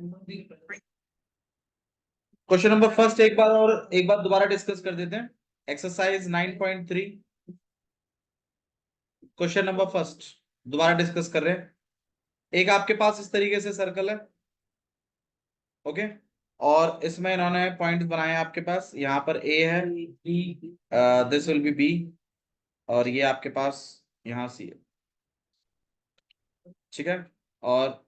Question number first एक बार दोबारा discuss कर देते हैं। एक्सरसाइज 9.3 क्वेश्चन नंबर फर्स्ट दोबारा डिस्कस कर रहे हैं। एक आपके पास इस तरीके से सर्कल है, ओके, और इसमें इन्होंने पॉइंट बनाए हैं आपके पास। यहाँ पर ए है, दिस विल बी बी, और ये आपके पास यहाँ सी है, ठीक है। और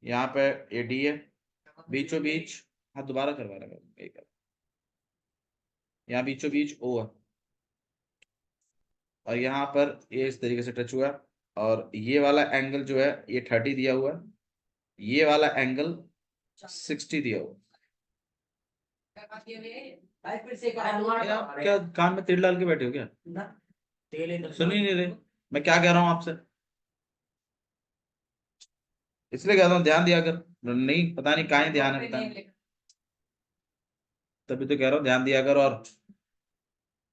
यहाँ पे ए डी है, बीचों बीच, हाँ दोबारा करवा रहा है, यहाँ बीचों बीच ओ है, और यहाँ पर ये इस तरीके से टच हुआ है, और ये वाला एंगल जो है ये 30 दिया हुआ है, ये वाला एंगल 60 दिया हुआ है। आप क्या कान में तेल डाल के बैठे हो क्या? सुन ही नहीं रहे मैं क्या कह रहा हूँ आपसे, इसलिए कहता हूँ ध्यान दिया कर। नहीं, पता नहीं कहाँ ही ध्यान है, पता नहीं, तभी तो कह रहा हूँ ध्यान दिया कर। और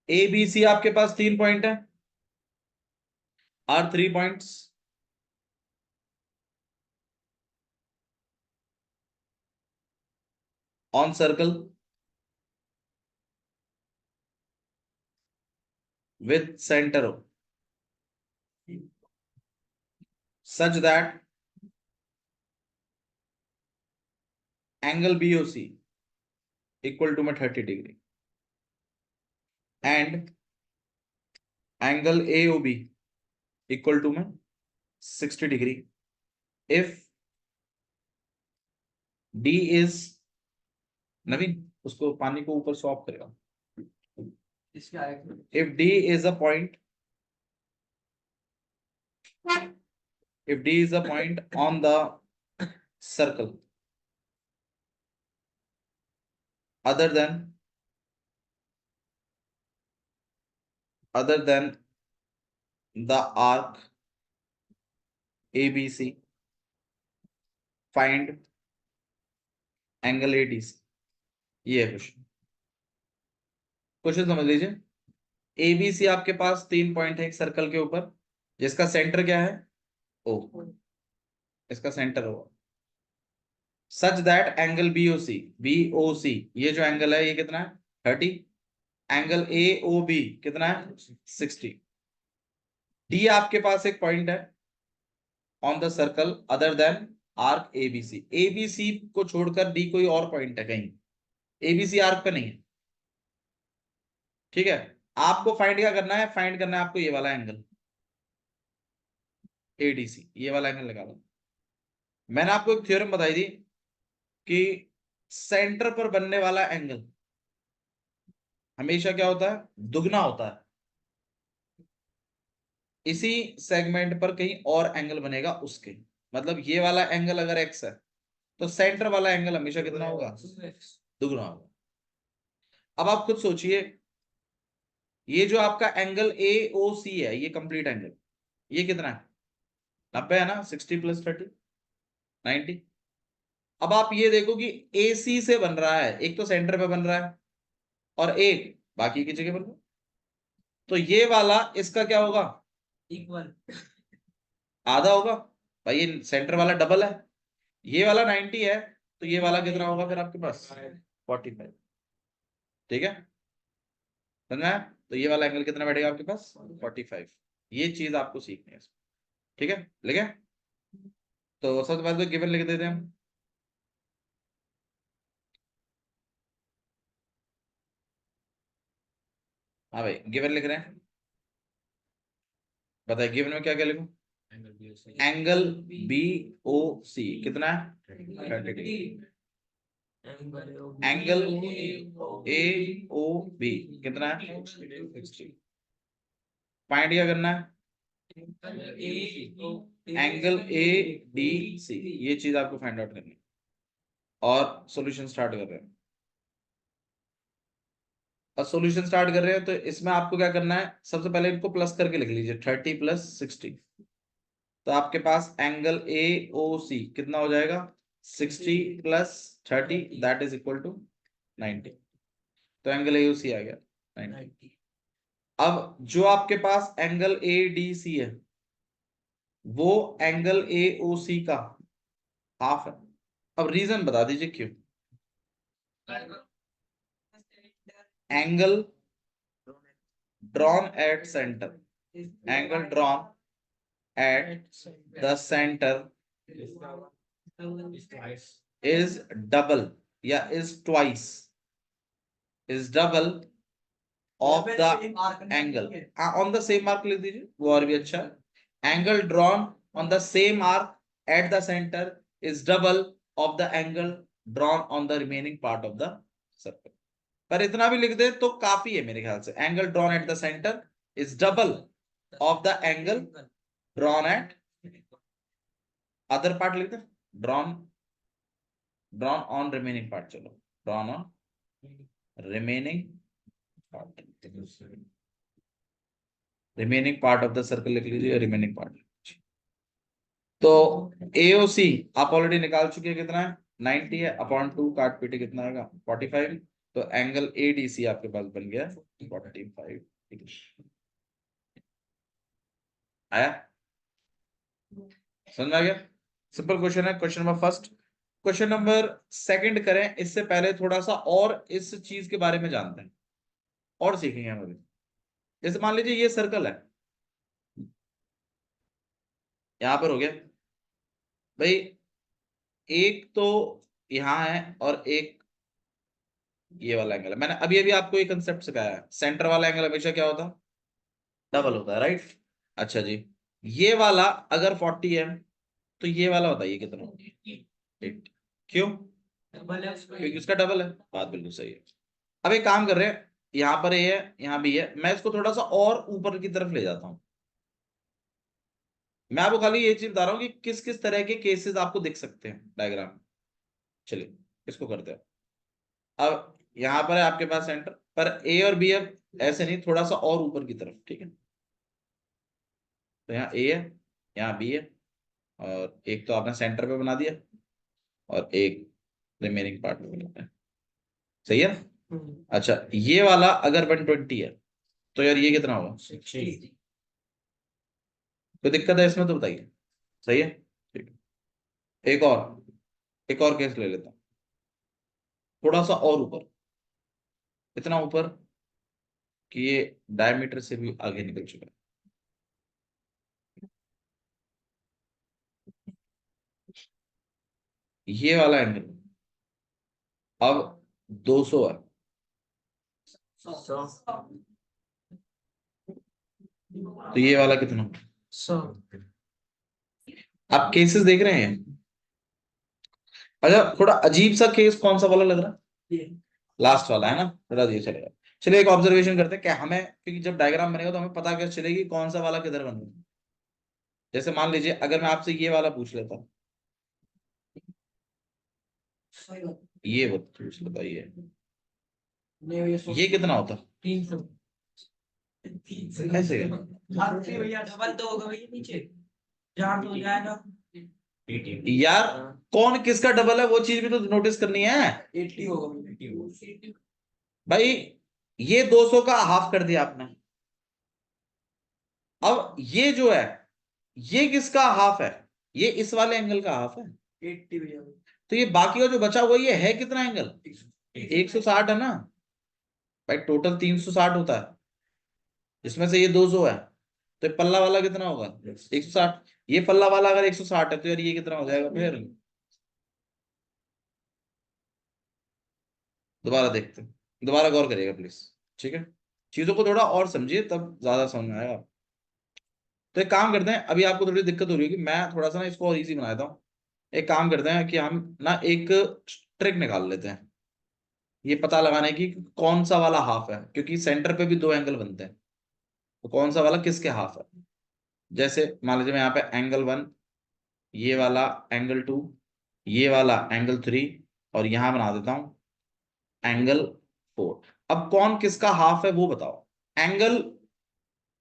ए बी सी आपके पास 3 पॉइंट है, are 3 points, on circle with center such that angle BOC equal to my 30 degree and angle AOB equal to my 60 degree if D is, नवीन उसको पानी को ऊपर सॉफ्ट करेगा, if D is a point, if D is a point on the circle other than the arc ABC, find angle ADC। ये है question, question समझ लीजिए। ABC आपके पास 3 पॉइंट है एक सर्कल के ऊपर, जिसका सेंटर क्या है ओ, इसका सेंटर हो, सच दैट एंगल बीओसी ये जो एंगल है ये कितना है 30, एंगल एओबी कितना है 60। डी आपके पास एक पॉइंट है on the circle other than arc ABC, ABC को छोड़कर डी कोई और पॉइंट है कहीं, एबीसी आर्क पे नहीं है, ठीक है। आपको फाइंड क्या करना है, फाइंड करना है आपको ये वाला एंगल एडीसी, ये वाला एंगल लगा लो। मैंने आपको एक थ्योरम बताई थी कि सेंटर पर बनने वाला एंगल हमेशा क्या होता है, दुगना होता है। इसी सेगमेंट पर कहीं और एंगल बनेगा उसके, मतलब ये वाला एंगल अगर एक्स है तो सेंटर वाला एंगल हमेशा कितना होगा, दुगना होगा। अब आप खुद सोचिए, ये जो आपका एंगल ए ओ सी है, ये कंप्लीट एंगल ये कितना है, 90 है ना, 60 + 30 90। अब आप ये देखो कि ए सी से बन रहा है, एक तो सेंटर पे बन रहा है और एक बाकी की जगह बन रहा है, तो ये वाला इसका क्या होगा, इक्वल, आधा होगा भाई, ये सेंटर वाला डबल है, ये वाला 90 है, तो ये वाला कितना होगा फिर आपके पास 45, ठीक है, समझा है? तो ये वाला एंगल कितना बैठेगा आपके पास 45। ये चीज आपको सीखनी है, ठीक है, लिखे। तो सबसे पहले तो गिवन लिख देते हैं हम। हाँ भाई गिवन लिख रहे हैं, बताइए गिवन में क्या क्या लिखूं। एंगल बी ओ सी कितना है 30 degree, angle A O B कितना है 60। फाइंड क्या करना है, एंगल ए डी सी, ये चीज आपको फाइंड आउट करनी है, और सॉल्यूशन स्टार्ट कर रहे हैं। और सॉल्यूशन स्टार्ट कर रहे हैं तो इसमें आपको क्या करना है, सबसे पहले इनको प्लस करके लिख लीजिए, 30 + 60, तो आपके पास एंगल ए ओ सी कितना हो जाएगा 60 + 30 दैट इज इक्वल टू 90, तो एंगल ए ओ सी आ गया 90। अब जो आपके पास एंगल ए डी सी है वो एंगल ए ओ सी का हाफ है। अब रीजन बता दीजिए क्यों। Angle drawn at centre, angle drawn at the centre is double या is twice, is double of the angle, on the same arc लिख दीजिए वो और भी अच्छा है। angle drawn on the same arc at the center is double of the angle drawn on the remaining part of the circle। पर इतना भी लिख दे तो काफी है मेरे ख्याल से। angle drawn at the center is double of the angle drawn at other part लिख दे, drawn on remaining part, चलो drawn on remaining part, remaining part of the circle लिख लीजिए, remaining part। तो AOC आप ऑलरेडी निकाल चुके हैं, कितना है 90 है, अपॉन 2 काट पीटे कितना आएगा 45। तो एंगल ADC आपके पास बन गया 45 डिग्री। आया, समझ में आ गया? सिंपल क्वेश्चन है, question number first. Question number second करें, इससे पहले थोड़ा सा और इस चीज के बारे में जानते हैं और सीखेंगे हम अभी। जैसे मान लीजिए ये सर्कल है, यहां पर हो गया भाई, एक तो यहां है और एक ये वाला एंगल है। मैंने अभी अभी आपको एक कंसेप्ट सिखाया है, सेंटर वाला एंगल हमेशा क्या होता है, डबल होता है, राइट। अच्छा जी, ये वाला अगर 40 है तो ये वाला बताइए कितना होगा, 80। क्यों? क्योंकि उसका डबल है, बात बिल्कुल सही है। अब एक काम कर रहे हैं, यहाँ पर ये है, यहाँ भी है, मैं इसको थोड़ा सा और ऊपर की तरफ ले जाता हूँ। मैं आपको खाली ये चीज बता रहा हूँ कि किस किस तरह के केसेस आपको दिख सकते हैं डायग्राम में। चलिए इसको करते हैं। अब यहाँ पर है आपके पास सेंटर, पर ए और बी अब ऐसे नहीं, थोड़ा सा और ऊपर की तरफ, ठीक है। तो यहाँ ए है, यहाँ बी है, और एक तो आपने सेंटर पे बना दिया और एक रिमेनिंग पार्ट में बना है, सही है। अच्छा, ये वाला अगर 120 है तो यार ये कितना होगा, कोई दिक्कत है इसमें तो बताइए, सही है, ठीक है। एक और केस ले लेता हूँ, थोड़ा सा और ऊपर, इतना ऊपर कि ये डायमीटर से भी आगे निकल चुका है। ये वाला एंगल अब 200 है, तो ये वाला कितना, आप केसेस देख रहे हैं। अच्छा, थोड़ा अजीब सा केस कौन सा वाला लग रहा है, लास्ट वाला है ना, थोड़ा अजीब चलेगा। चलिए एक ऑब्जर्वेशन करते हैं, क्या हमें, क्योंकि जब डायग्राम बनेगा तो हमें पता कैसे चलेगी कौन सा वाला किधर बन रहा है। जैसे मान लीजिए अगर मैं आपसे ये वाला पूछ लेता हूँ, ये पूछ लेता, ये कितना होता, 300 कैसे भैया डबल तो होगा भैया नीचे, जहाँ तो हो जाएगा यार, कौन किसका डबल है वो चीज भी तो नोटिस करनी है 80 होगा 80 भाई। ये 200 का हाफ कर दिया आपने, अब ये जो है ये किसका हाफ है, ये इस वाले एंगल का हाफ है 80 भैया। तो ये बाकी का जो बचा हुआ ये है कितना एंगल, 160 है ना भाई, टोटल 360 होता है, इसमें से ये 200 है, तो ये पल्ला वाला कितना होगा 160। ये पल्ला वाला अगर 160 है तो यार ये कितना हो जाएगा फिर, दोबारा देखते हैं, दोबारा गौर करिएगा प्लीज, ठीक है। चीजों को थोड़ा और समझिए तब ज्यादा समझ में आएगा। तो एक काम करते हैं, अभी आपको थोड़ी दिक्कत हो रही है कि मैं थोड़ा सा ना इसको और इजी बना देता हूँ। एक काम करते हैं कि हम ना एक ट्रिक निकाल लेते हैं, ये पता लगाने की कि कौन सा वाला हाफ है, क्योंकि सेंटर पे भी दो एंगल बनते हैं, तो कौन सा वाला किसके हाफ है। जैसे मान लीजिए मैं यहाँ पे एंगल 1, ये वाला एंगल 2, ये वाला एंगल 3, और यहां बना देता हूं एंगल 4। अब कौन किसका हाफ है वो बताओ। एंगल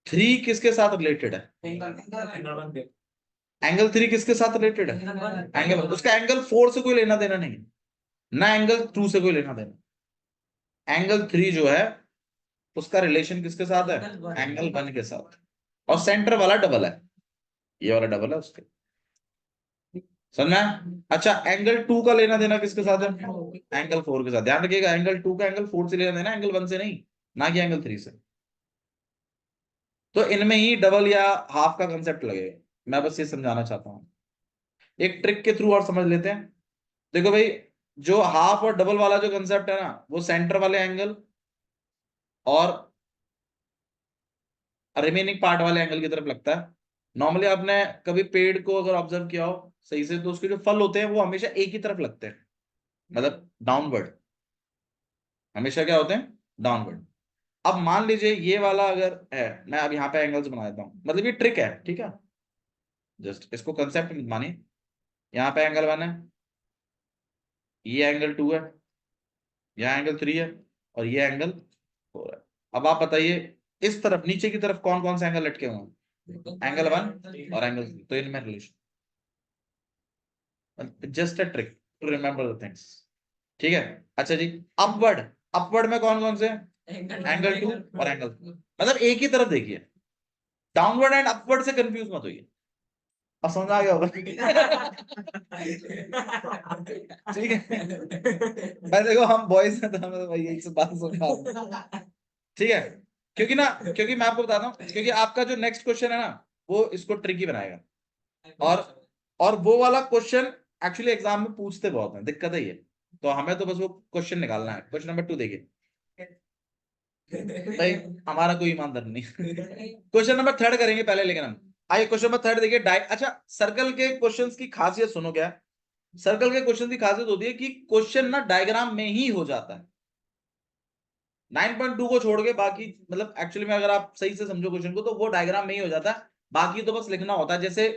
3 किसके साथ रिलेटेड है, एंगल 3 किसके साथ रिलेटेड है, एंगल, उसका एंगल 4 से कोई लेना देना नहीं, ना एंगल 2 से कोई लेना देना। एंगल 3 जो है उसका रिलेशन किसके साथ है, एंगल 1 के साथ, और सेंटर वाला डबल है, ये वाला डबल है उसके, समझना है? अच्छा, एंगल 2 का लेना देना किसके साथ है? एंगल 4 के साथ। ध्यान रखिएगा एंगल 2 का एंगल 4 से लेना देना, एंगल 1 से नहीं, ना कि एंगल 3 से। तो इनमें ही डबल या हाफ का कंसेप्ट लगेगा। मैं बस ये समझाना चाहता हूँ, एक ट्रिक के थ्रू और समझ लेते हैं। देखो भाई, जो हाफ और डबल वाला जो कंसेप्ट है ना, वो सेंटर वाले एंगल और रिमेनिंग पार्ट वाले एंगल की तरफ लगता है। नॉर्मली आपने कभी पेड़ को अगर ऑब्जर्व किया हो सही से, तो उसके जो फल होते हैं वो हमेशा एक ही तरफ लगते हैं, मतलब डाउनवर्ड, हमेशा क्या होते हैं? डाउनवर्ड। अब मान लीजिए ये वाला अगर है, मैं अब यहाँ पे एंगल्स बना देता हूँ, मतलब ये ट्रिक है, ठीक है, जस्ट इसको कंसेप्ट मानिए। यहाँ पे एंगल 1 है, ये एंगल 2 है, यहाँ एंगल 3 है, और ये एंगल 4 है। अब आप बताइए इस तरफ नीचे की तरफ कौन कौन से एंगल लटके हुए हैं? एंगल 1 और एंगल 3, तो इनमें relation, just a trick to remember the things, ठीक है। अच्छा जी, अपवर्ड, अपवर्ड में कौन कौन से? एंगल 2 और एंगल 4, मतलब एक ही तरफ देखिए। डाउनवर्ड एंड अपवर्ड से कंफ्यूज मत होइए, अब समझ आ गया होगा। ठीक है, मैं देखो हम बॉयज हैं तो हमें तो भाई यही सब बात समझा, ठीक है। क्योंकि ना, क्योंकि मैं आपको बताता हूँ, क्योंकि आपका जो नेक्स्ट क्वेश्चन है ना, वो इसको ट्रिकी बनाएगा। और वो वाला क्वेश्चन एक्चुअली एग्जाम में पूछते बहुत हैं, दिक्कत है ये। तो हमें तो बस वो क्वेश्चन निकालना है। क्वेश्चन नंबर 2 देखिए भाई, हमारा कोई ईमानदार नहीं। क्वेश्चन नंबर 3 करेंगे पहले, लेकिन हम आइए क्वेश्चन नंबर 3 देखिए। अच्छा, सर्कल के क्वेश्चंस की खासियत सुनो क्या है। सर्कल के क्वेश्चन की खासियत होती है कि क्वेश्चन ना डायग्राम में ही हो जाता है। 9.2 को छोड़ के बाकी, मतलब एक्चुअली में अगर आप सही से समझो क्वेश्चन को, तो वो डायग्राम में ही हो जाता है। बाकी तो बस लिखना होता है, जैसे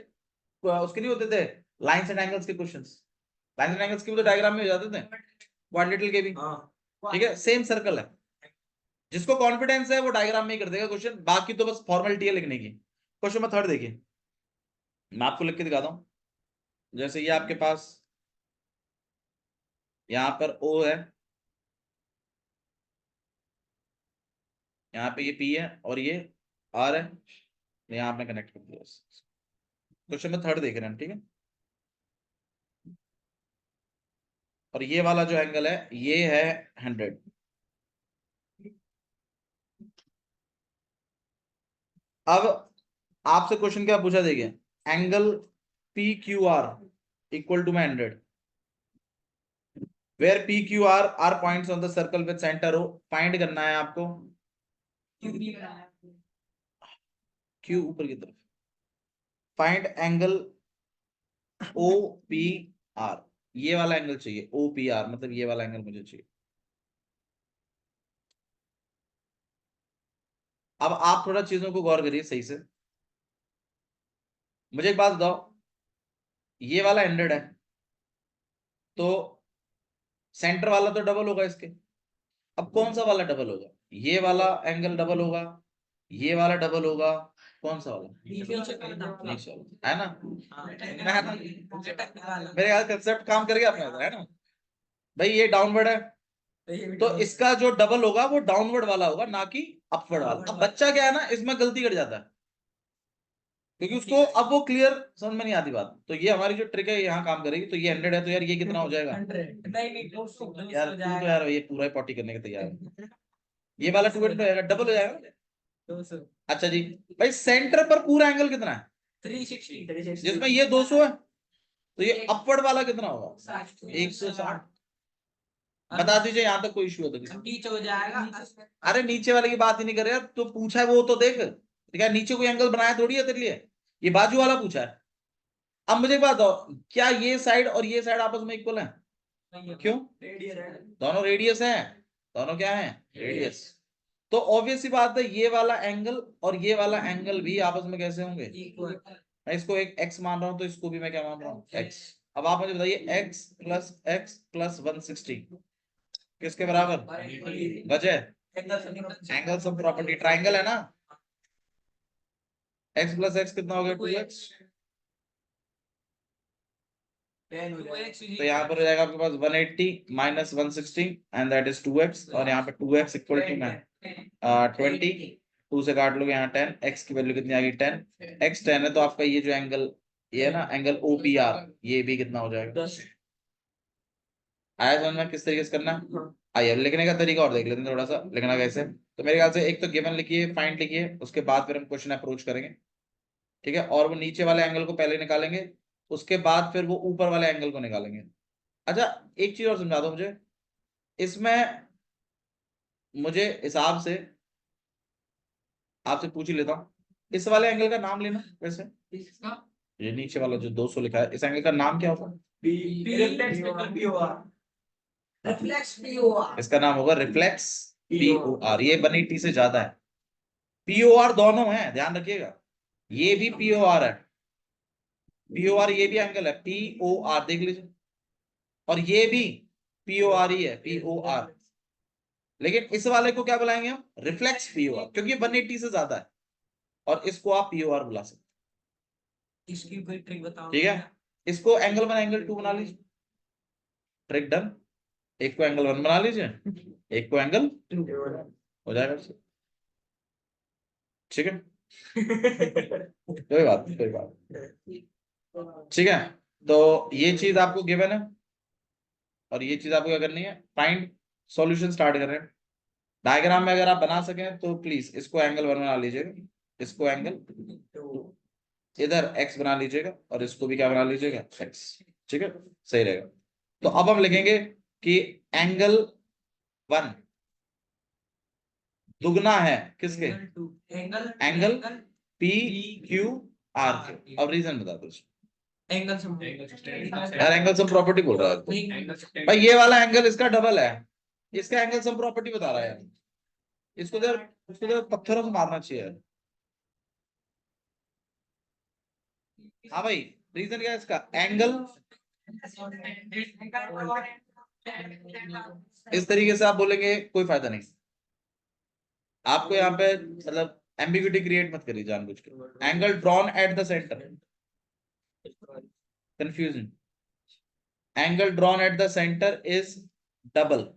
उसके नहीं होते थे लाइंस एंड एंगल्स के क्वेश्चंस, लाइंस एंड एंगल्स के भी तो डायग्राम में हो जाते थे, क्वाड्रेटिकल के भी, ठीक है। सेम सर्कल है, जिसको कॉन्फिडेंस है वो डायग्राम में ही कर देगा क्वेश्चन, बाकी तो बस फॉर्मेलिटी है लिखने की। क्वेश्चन नंबर 3 देखिए, मैं आपको लिख के दिखाता हूं। जैसे ये आपके पास यहाँ पर O है, यहाँ पे ये P है, और ये R है, यहाँ आपने कनेक्ट कर दिया। क्वेश्चन नंबर 3 देख रहे हैं, ठीक है। और ये वाला जो एंगल है ये है 100। अब आपसे क्वेश्चन क्या पूछा, देखिए angle P Q R equal to 100, where P Q R are points on the circle with center O. Find करना है आपको क्यू ऊपर की तरफ। Find angle O P R, ये वाला एंगल चाहिए, ओ पी आर मतलब ये वाला एंगल मुझे चाहिए। अब आप थोड़ा चीजों को गौर करिए सही से, मुझे एक बात बताओ, ये वाला 100 है, तो सेंटर वाला तो डबल होगा इसके। अब कौन सा वाला डबल होगा? ये वाला एंगल डबल होगा, ये वाला डबल होगा, कौन सा वाला? नीचे वाला, है ना? मेरे ख्याल कंसेप्ट काम कर गया अपने, है ना भाई? ये डाउनवर्ड है, तो इसका जो डबल होगा वो डाउनवर्ड वाला होगा, ना कि अपवर्ड वाला। अब बच्चा क्या है ना, इसमें गलती कर जाता है, क्योंकि उसको अब वो क्लियर समझ में नहीं आती बात। तो ये हमारी जो ट्रिक है यहाँ काम करेगी। तो ये 100 है, तो यार ये कितना हो जाएगा? यार तू तो यार ये पूरा ही पॉटी करने के तैयार है। ये वाला 200 हो जाएगा, डबल हो जाएगा। अच्छा जी, भाई सेंटर पर पूरा एंगल कितना है? 360, जिसमें ये 200 है, तो ये अपवर्ड वाला कितना होगा? 160। बता दीजिए यहाँ तक कोई इश्यू है तो? नीचे हो जाएगा। अरे नीचे वाले की बात ही नहीं कर रहे यार, तो पूछा है वो तो देख, ठीक है, नीचे कोई एंगल बनाया थोड़ी है तेरे लिए, ये बाजू वाला पूछा है। अब मुझे एक बात बताओ, क्या ये साइड और ये साइड आपस में इक्वल है? क्यों? दोनों रेडियस हैं, दोनों क्या है? रेडियस। तो ऑब्वियस सी बात है, ये वाला एंगल और ये वाला एंगल भी आपस में कैसे होंगे? मैं इसको एक x मान रहा हूं, तो इसको भी मैं क्या मान रहा हूँ? x। अब आप मुझे बताइए x प्लस 160 किसके बराबर? वजह एंगल सब प्रॉपर्टी, ट्राइंगल है ना। x प्लस x कितना हो गया? 2x। तो यहाँ पर हो जाएगा आपके पास 180 minus 160 and that is 2x, और यहाँ पे 2x इक्वल टू 20। 2 से काट लोगे यहाँ 10, x की वैल्यू कितनी आ गई 10, x 10 है तो आपका ये जो एंगल ये है ना एंगल OPR ये भी कितना हो जाएगा 10। आया समझ में किस तरीके से करना है। आइए अब लिखने का तरीका और देख लेते हैं थोड़ा सा लिखना कैसे। तो मेरे ख्याल से एक तो गिवन लिखिए, फाइंड लिखिए, उसके बाद फिर हम क्वेश्चन अप्रोच करेंगे, ठीक है। और वो नीचे वाले एंगल को पहले निकालेंगे, उसके बाद फिर वो ऊपर वाले एंगल को निकालेंगे। अच्छा एक चीज और समझा दो मुझे इसमें, मुझे हिसाब से आपसे पूछ ही लेता हूँ, इस वाले एंगल का नाम लेना वैसे, ये नीचे वाला जो 200 लिखा है इस एंगल का नाम क्या होगा? इसका नाम होगा रिफ्लेक्स POR। ये 180 से ज्यादा है। POR दोनों है, ध्यान रखिएगा, ये भी POR है, POR ये भी एंगल है POR, देख लीजिए, और ये भी POR ही है POR। लेकिन इस वाले को क्या बुलाएंगे हम? रिफ्लेक्स POR, क्योंकि ये 180 से ज्यादा है, और इसको आप POR बुला सकते हैं। इसकी कोई ट्रिक बताओ। ठीक है, इसको एंगल 1 एंगल 2 बना लीजिए, ट्रिक डन। एक को एंगल 1 बना लीजिए, एक को एंगल 2 हो जाएगा, ठीक है। कोई बात नहीं, कोई बात नहीं। ठीक है, तो ये चीज आपको गिवन है, और ये चीज आपको क्या करनी है, फाइंड सॉल्यूशन स्टार्ट कर रहे हैं। डायग्राम में अगर आप बना सकें तो प्लीज इसको एंगल 1 बना लीजिएगा, इसको एंगल 2, इधर x बना लीजिएगा, और इसको भी क्या बना लीजिएगा x, ठीक है, सही रहेगा। तो अब हम लिखेंगे कि एंगल 1 दुगना है किसके? एंगल PQR के। अब रीजन बता दो एंगल यार, एंगल सम प्रॉपर्टी बोल रहा है तो। भाई ये वाला एंगल इसका डबल है, इसका एंगल सम प्रॉपर्टी बता रहा है यार, इसको तो पत्थरों से मारना चाहिए यार। हाँ भाई, रीजन क्या है इसका? एंगल इस तरीके से आप बोलेंगे कोई फायदा नहीं, आपको यहाँ पे मतलब एम्बिग्यूटी क्रिएट मत करिए जानबूझ के। Angle drawn at the centre, confusion, angle drawn at the centre double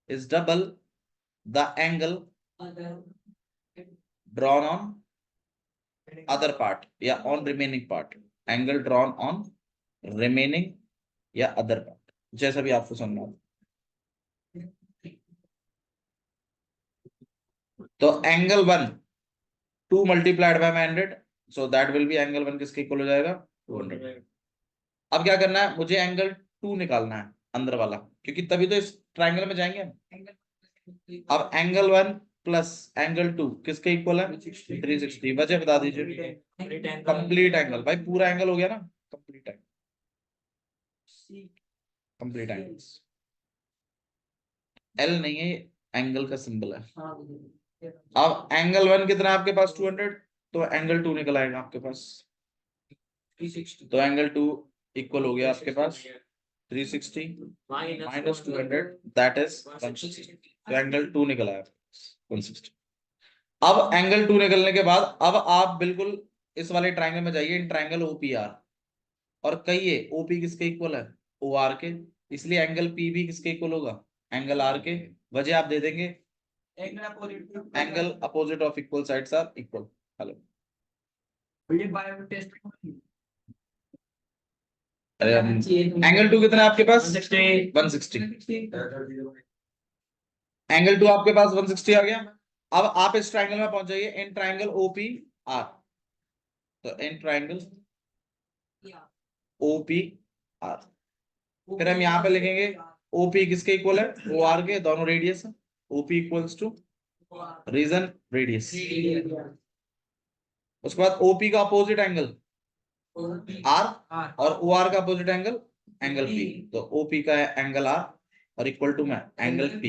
is double the angle drawn on other part या on remaining part, angle drawn on remaining या other part, जैसा भी आपको समझना हो। तो angle 1 2 multiplied by 100, so that will be angle 1 किसके equal हो जाएगा? 200। अब क्या करना है, मुझे एंगल 2 निकालना है अंदर वाला, क्योंकि तभी तो इस ट्राइंगल में जाएंगे हम। अब एंगल 1 प्लस एंगल 2 किसके इक्वल है? 360। वजह बता दीजिए। कंप्लीट एंगल, भाई पूरा एंगल हो गया ना, complete angle, complete angle. L नहीं है, एंगल का सिंबल है। अब एंगल 1 कितना है आपके पास? 200, तो एंगल 2 निकल आएगा आपके पास। तो एंगल 2 इक्वल हो गया आपके पास 360 माइनस 200, दैट इज 160। तो एंगल 2 निकल आया 160। अब एंगल 2 निकलने के बाद अब आप बिल्कुल इस वाले ट्राइंगल में जाइए, इन ट्राइंगल OPR, और कहिए OP किसके इक्वल है? OR के, इसलिए एंगल P भी किसके इक्वल होगा? एंगल R के। वजह आप दे देंगे, angle opposite of equal sides are equal. Hello, अरे एंगल 2 कितना है आपके पास? 160। एंगल 2 आपके पास 160 आ गया। अब आप इस ट्राइंगल में पहुंच जाइए, इन ट्राइंगल OPR, तो इन ट्राइंगल OPR, फिर हम यहाँ पे लिखेंगे OP किसके इक्वल है? OR के, दोनों रेडियस है। OP equals to reason radius. उसके बाद OP का अपोजिट एंगल R, और OR का अपोजिट एंगल P। तो OP का है एंगल R और इक्वल टू में एंगल P,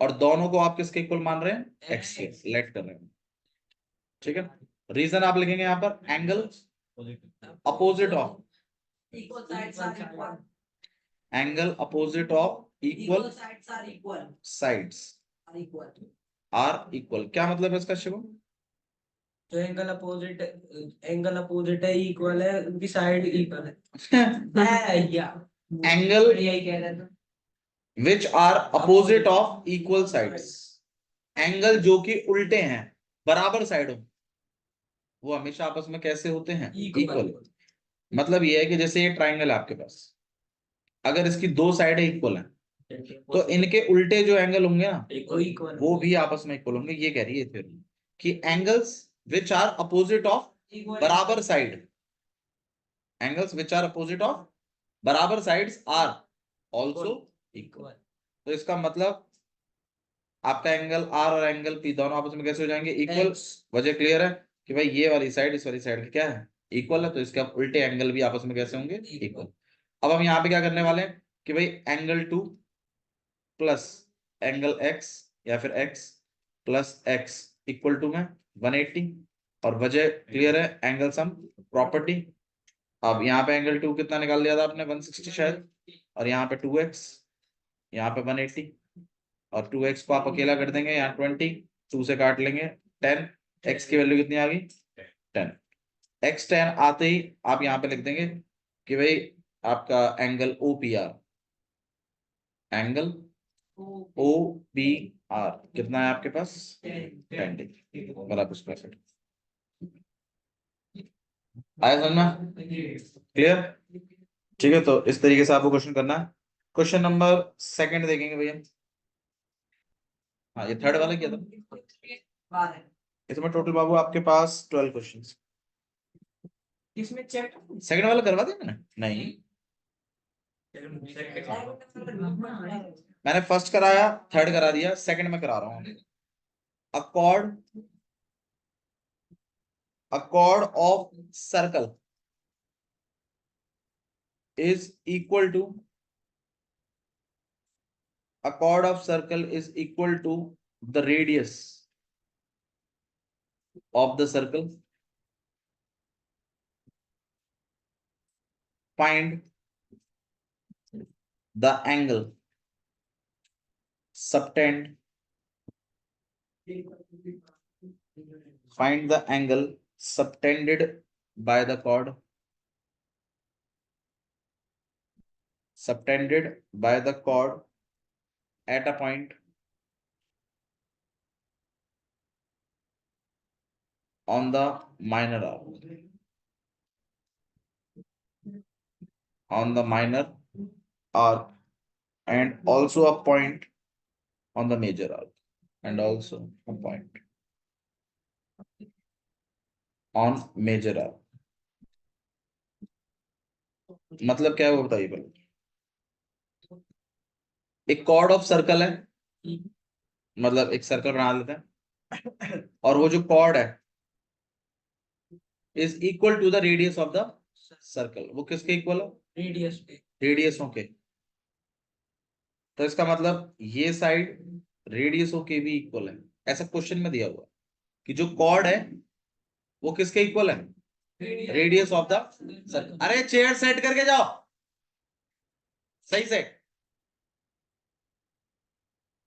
और दोनों को आप किसके इक्वल मान रहे हैं? X के, लेट कर रहे हैं, ठीक है। रीजन आप लिखेंगे यहाँ पर angle opposite of, angle opposite of equal sides are equal. क्या मतलब है इसका शिवम? तो एंगल अपोजिट है, इक्वल है, उनकी साइड इक्वल है। एंगल यही कह रहा था। which are opposite of equal sides, angle जो कि उल्टे हैं, बराबर साइडों, वो हमेशा आपस में कैसे होते हैं? इक्वल। मतलब ये है कि जैसे ये ट्राइंगल है आपके पास, अगर इसकी दो साइडें इक्वल हैं तो इनके उल्टे जो एंगल होंगे ना वो भी आपस में इक्वल होंगे। ये कह रही है थ्योरी कि angles which are opposite of बराबर side, angles which are opposite of बराबर साइड्स आर आल्सो इक्वल। तो इसका मतलब आपका एंगल आर और एंगल पी दोनों आपस में कैसे हो जाएंगे? इक्वल। वजह क्लियर है कि भाई ये वाली साइड इस वाली साइड की क्या है? इक्वल है, तो इसके उल्टे एंगल भी आपस में कैसे होंगे? इक्वल। अब हम यहाँ पे क्या करने वाले हैं कि भाई एंगल 2 प्लस एंगल एक्स या फिर X plus X equal to में 180। और वजह क्लियर है, एंगल सम प्रॉपर्टी। अब यहाँ पे एंगल 2 कितना निकाल लिया था आपने? 160 शायद। और यहाँ पे 2x, यहाँ पे 180। और 2x को आप अकेला कर देंगे, यहाँ 20, 2 से काट लेंगे 10, x की वैल्यू कितनी आ गई? 10। x 10 आते ही आप यहाँ पे लिख देंगे कि भाई आपका एंगल OPR, एंगल OPR कितना है आपके पास? 10 डिग्री बराबर स्क्वायर फीट। आया समझ में? क्लियर? ठीक है, तो इस तरीके से आपको क्वेश्चन करना है। क्वेश्चन नंबर सेकंड देखेंगे भैया। हाँ, ये थर्ड वाला क्या था? इसमें टोटल बाबू आपके पास 12 क्वेश्चन। इसमें चेक सेकंड वाला करवा दिया मैंने? नहीं, मैंने फर्स्ट कराया, थर्ड करा दिया, सेकंड में करा रहा हूँ। a chord of circle is equal to a chord of circle is equal to the radius of the circle. Find the angle subtend. Find the angle subtended by the chord. Subtended by the chord at a point on the minor arc. On the minor arc, and also a point on the major arc, and also a point on major arc. मतलब क्या है वो बताइए पहले। एक cord of circle है, मतलब एक सर्कल बना लेते हैं, और वो जो कॉर्ड है is equal to the radius of the circle. वो किसके इक्वल है? रेडियस पे, रेडियसों के। तो इसका मतलब ये साइड रेडियसों के भी इक्वल है, ऐसा क्वेश्चन में दिया हुआ है कि जो कॉर्ड है वो किसके इक्वल है? Radius of the circle. अरे चेयर सेट करके जाओ, सही से।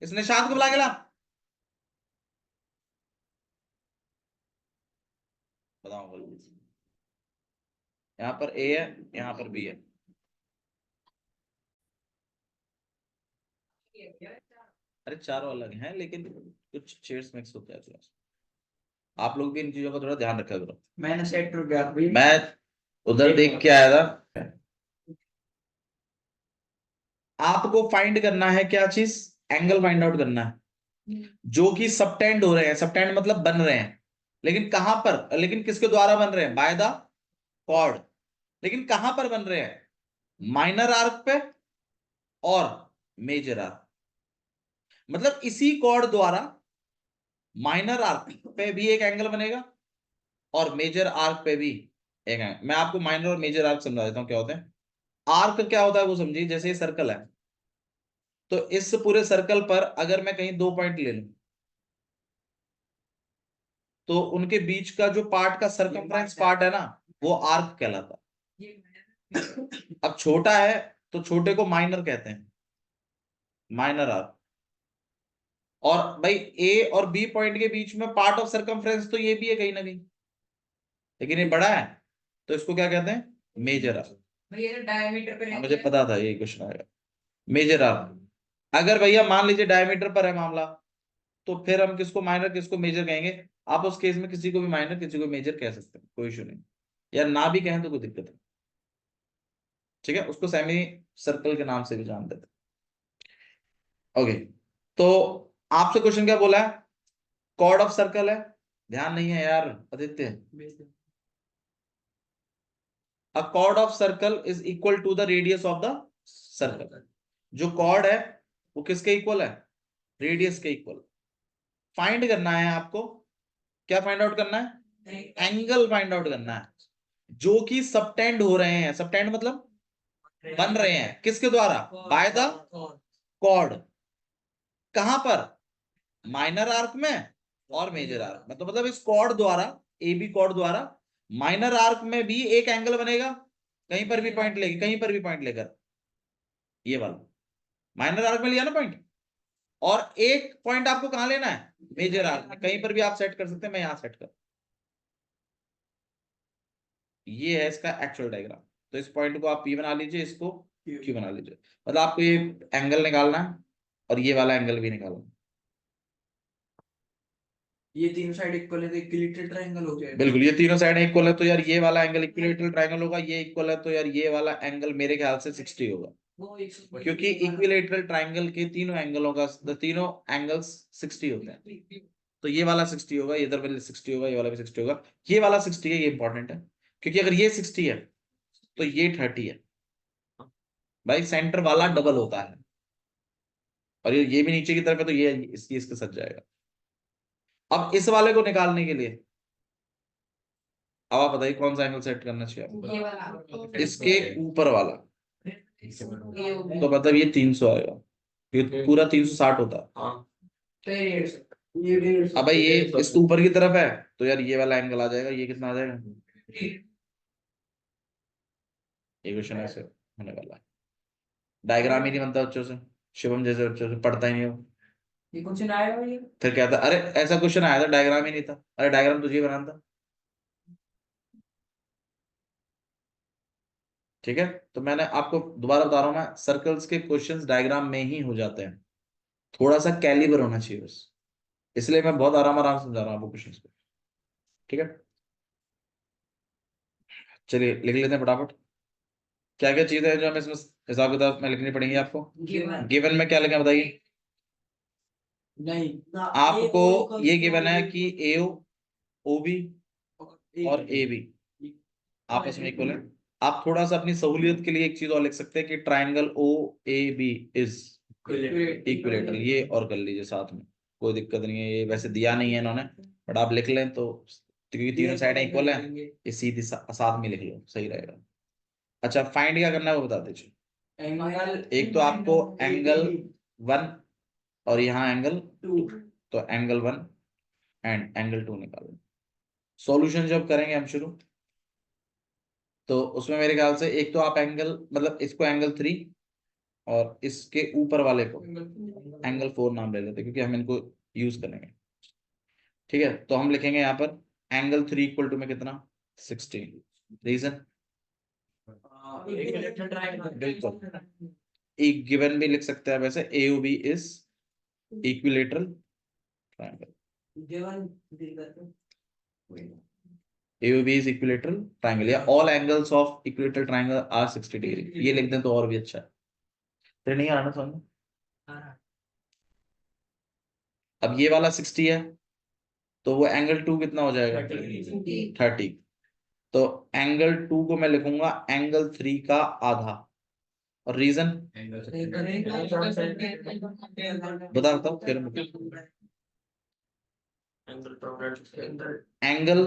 इस निशांत को बुला के ला। बताओ, यहाँ पर ए है, यहाँ पर बी है। अरे चारों अलग हैं लेकिन कुछ शेड्स मिक्स होते हैं थोड़ा। आप लोग भी इन चीजों का थोड़ा ध्यान रखा करो। मैंने सेट कर दिया। मैं उधर देख के आया था। आपको फाइंड करना है क्या चीज? एंगल फाइंड आउट करना है जो कि सबटेंड हो रहे हैं। सबटेंड मतलब बन रहे हैं, लेकिन कहां पर? लेकिन किसके द्वारा बन रहे हैं? By the chord. लेकिन कहां पर बन रहे हैं? माइनर आर्क पे और मेजर आर्क। मतलब इसी कॉर्ड द्वारा माइनर आर्क पे भी एक एंगल बनेगा और मेजर आर्क पे भी एक एंगल। मैं आपको माइनर और मेजर आर्क समझा देता हूं क्या होते हैं। आर्क क्या होता है वो समझिए। जैसे ये सर्कल है, तो इस पूरे सर्कल पर अगर मैं कहीं 2 पॉइंट ले लूं तो उनके बीच का जो पार्ट का सरकमफ्रेंस पार्ट है ना, वो आर्क कहलाता है। अब छोटा है तो छोटे को माइनर कहते हैं, माइनर आर्क। और भाई ए और बी पॉइंट के बीच में पार्ट ऑफ सरकमफ्रेंस तो ये भी है कहीं ना कहीं, लेकिन ये बड़ा है तो इसको क्या कहते हैं? Major arc. भैया डायमीटर पे मुझे पता था यही क्वेश्चन आएगा। Major arc. अगर भैया मान लीजिए डायमीटर पर है मामला, तो फिर हम किसको माइनर किसको मेजर कहेंगे? आप उस केस में किसी को भी माइनर किसी को मेजर कह सकते हैं, कोई इशू नहीं, या ना भी कहें तो कोई दिक्कत नहीं। ठीक है, उसको सेमी सर्कल के नाम से भी जानते थे। ओके, तो आपसे क्वेश्चन क्या बोला है? कॉर्ड ऑफ सर्कल है, ध्यान नहीं है यार Aditya. A chord of circle is equal to the radius of the circle. जो कॉर्ड है वो किसके इक्वल है? रेडियस के इक्वल। फाइंड करना है आपको, क्या फाइंड आउट करना है? एंगल फाइंड आउट करना है जो कि सबटेंड हो रहे हैं। सबटेंड मतलब बन रहे हैं किसके द्वारा? By the chord. कहां पर? माइनर आर्क में और मेजर आर्क में। तो मतलब इस कॉर्ड द्वारा, ए बी कॉर्ड द्वारा माइनर आर्क में भी एक एंगल बनेगा, कहीं पर भी पॉइंट लेके, कहीं पर भी पॉइंट लेकर, ये वाला माइनर आर्क में लिया ना पॉइंट, और एक पॉइंट आपको कहां लेना है? मेजर आर्क में। कहीं पर भी आप सेट कर सकते हैं, मैं यहां सेट कर, ये है इसका एक्चुअल डायग्राम। तो इस पॉइंट को आप पी बना लीजिए, इसको क्यू बना लीजिए। मतलब आपको ये एंगल निकालना है और ये वाला एंगल भी निकालना है। ये तीनों साइड इक्वल है तो इक्विलेटरल ट्रायंगल हो जाएगा। बिल्कुल, ये तीनों साइड इक्वल है तो यार ये वाला एंगल इक्विलेटरल ट्रायंगल होगा, ये इक्वल है तो यार ये वाला एंगल मेरे ख्याल से 60 होगा, क्योंकि इक्विलेटरल ट्रायंगल के तीनों एंगलों का, तीनों एंगल्स 60 होते हैं। तो ये वाला 60 होगा, इधर वाला 60 होगा, ये वाला भी 60 होगा। ये वाला 60 है, ये इंपॉर्टेंट है, क्योंकि अगर ये 60 है तो ये 30 है। भाई सेंटर वाला डबल होता है, और ये भी नीचे की तरफ है तो ये इसके साथ जाएगा। अब इस वाले को निकालने के लिए अब आप बताइए कौन सा एंगल सेट करना चाहिए आपको? इसके ऊपर वाला। तो मतलब ये 300 आएगा, ये पूरा 360 होता है। अब भाई ये इसके ऊपर की तरफ है तो यार ये वाला एंगल आ जाएगा, ये कितना आ जाएगा? ये क्वेश्चन ऐसे होने वाला है। डायग्राम ही नहीं बनता बच्चों से, शिवम जैसे बच्चों से पढ़ता ही नहीं हो। ये क्वेश्चन आया हुआ ये? फिर क्या था? अरे ऐसा क्वेश्चन आया था, डायग्राम ही नहीं था। अरे डायग्राम तुझे बनाना था। ठीक है, तो मैंने आपको दोबारा बता रहा हूं, मैं सर्कल्स के क्वेश्चंस डायग्राम में ही हो जाते हैं, थोड़ा सा कैलिबर होना चाहिए बस, इसलिए मैं बहुत आराम आराम से समझा रहा हूँ आपको क्वेश्चंस को। ठीक है, चलिए लिख लेते हैं फटाफट। क्या क्या चीजें हैं जो हमें इसमें हिसाब किताब में लिखनी पड़ेगी आपको? गिवन में क्या लिखा बताइए? नहीं, आपको ये गिवन है कि एओ ओ बी और ए बी आपस में इक्वल है। आप थोड़ा सा अपनी सहूलियत के लिए एक चीज और लिख सकते हैं कि triangle O A B is equilateral, ये और कर लीजिए साथ में, कोई दिक्कत नहीं है। ये वैसे दिया नहीं है इन्होंने, बट आप लिख लें तो, क्योंकि तीनों साइड इक्वल है, ये सीधी साथ में लिख लो, सही रहेगा। अच्छा, फाइंड क्या करना है वो बता दीजिए। एक तो आपको एंगल 1 और यहाँ एंगल 2, तो एंगल 1 एंड एंगल 2 निकालो। सॉल्यूशन जब करेंगे हम शुरू, तो उसमें मेरे ख्याल से एक तो आप एंगल, मतलब इसको एंगल 3 और इसके ऊपर वाले को एंगल 4 नाम ले लेते, क्योंकि हम इनको यूज करेंगे। ठीक है, तो हम लिखेंगे यहाँ पर एंगल 3 इक्वल टू में कितना? 16। रीजन? बिल्कुल, एक गिवन भी लिख सकते हैं वैसे, AOB is equilateral triangle. AOB is equilateral triangle, या all angles of equilateral triangle are 60 degree, ये लिख दें तो और भी अच्छा है। फिर नहीं आना समझ में? अब ये वाला 60 है तो वो एंगल 2 कितना हो जाएगा? 30। तो एंगल 2 को मैं लिखूंगा एंगल 3 का आधा। और रीजन बता बताओ फिर। Angle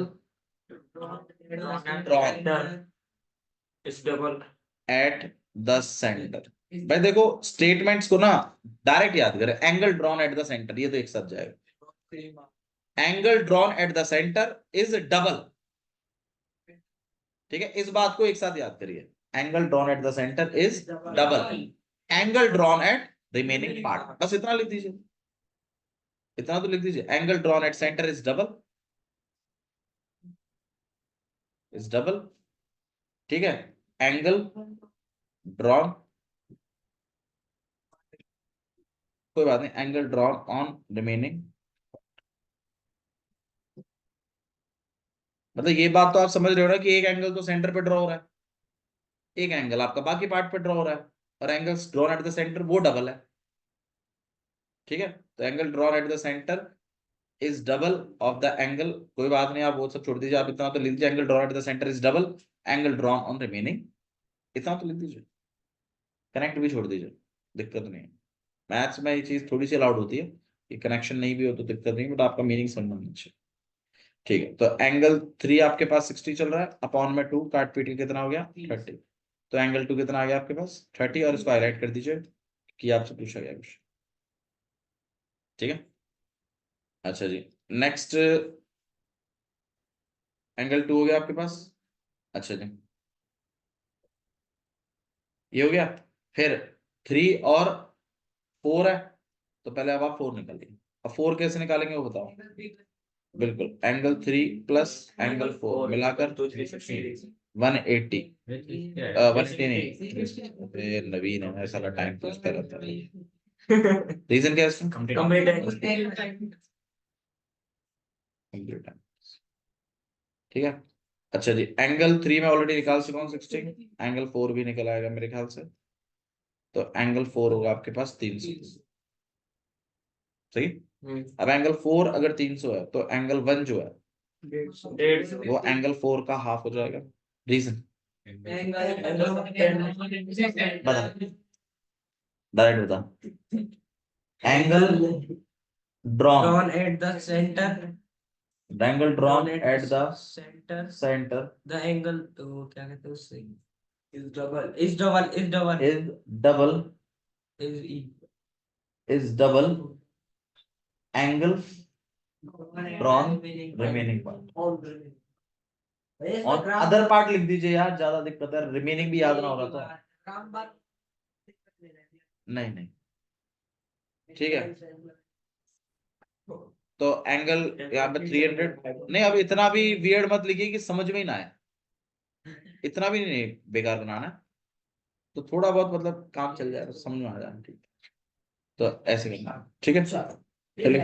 at the centre. भाई देखो स्टेटमेंट्स को ना डायरेक्ट याद करें, angle drawn at the centre, ये तो एक साथ जाएगा। Angle drawn at the centre is double. ठीक है, इस बात को एक साथ याद करिए, angle drawn at the centre is double angle drawn at remaining part. बस इतना लिख दीजिए, इतना तो लिख दीजिए, angle drawn at centre is double, is double. ठीक है, एंगल ड्रॉन, कोई बात नहीं, एंगल ड्रॉन ऑन रिमेनिंग मतलब ये बात तो आप समझ रहे हो ना कि एक एंगल तो सेंटर पे ड्रॉ हो रहा है, एक एंगल आपका बाकी पार्ट पे ड्रॉ हो रहा है, और angles drawn at the centre वो डबल है। ठीक है, तो angle drawn at the centre is double of the angle, कोई बात नहीं आप वो सब छोड़ दीजिए, आप इतना तो लिख दीजिए, angle drawn at the centre is double angle drawn on remaining, इतना तो लिख दीजिए, कनेक्ट भी छोड़ दीजिए, दिक्कत नहीं है। मैथ्स में ये चीज थोड़ी सी अलाउड होती है कि कनेक्शन नहीं भी हो तो दिक्कत नहीं, बट आपका मीनिंग समझना चाहिए। ठीक है, तो एंगल 3 आपके पास 60 चल रहा है, अपॉन में 2 काट पीट के कितना हो गया 30, तो एंगल 2 कितना आ गया आपके पास 30, और इसको हाईलाइट कर दीजिए कि आपसे पूछा गया कुछ। ठीक है, अच्छा जी, नेक्स्ट एंगल 2 हो गया आपके पास। अच्छा जी, ये हो गया। फिर 3 और 4 है, तो पहले अब आप 4 निकालिए। अब 4 कैसे निकालेंगे वो बताओ। बिल्कुल, एंगल 3 प्लस एंगल 4 मिलाकर 180, 180 नहीं, अरे नवीन है सारा टाइम पूछता रहता है। रीजन क्या है इसका? Complete time. ठीक है, अच्छा जी, एंगल 3 में ऑलरेडी निकाल चुका हूँ 60, एंगल 4 भी निकल आएगा मेरे ख्याल से, तो एंगल 4 होगा आपके पास 300। सही। अब एंगल 4 अगर 300 है तो एंगल 1 जो है 150 वो एंगल 4 का हाफ हो जाएगा। रीजन बता, डायरेक्ट बता। Angle drawn drawn at the center angle drawn at the center centre the angle तो क्या कहते हैं उससे is double is double angle drawn remaining part और अदर पार्ट लिख दीजिए यार, ज्यादा दिक्कत है, रिमेनिंग भी याद ना होगा तो नहीं नहीं। ठीक है, तो एंगल यहाँ पे 300 नहीं, अब इतना भी वियर्ड मत लिखिए कि समझ में ही ना आए, इतना भी नहीं बेकार बनाना है। तो थोड़ा बहुत मतलब काम चल जाए तो समझ में आ जाए, ठीक है, तो ऐसे करना है। ठीक है, चलिए।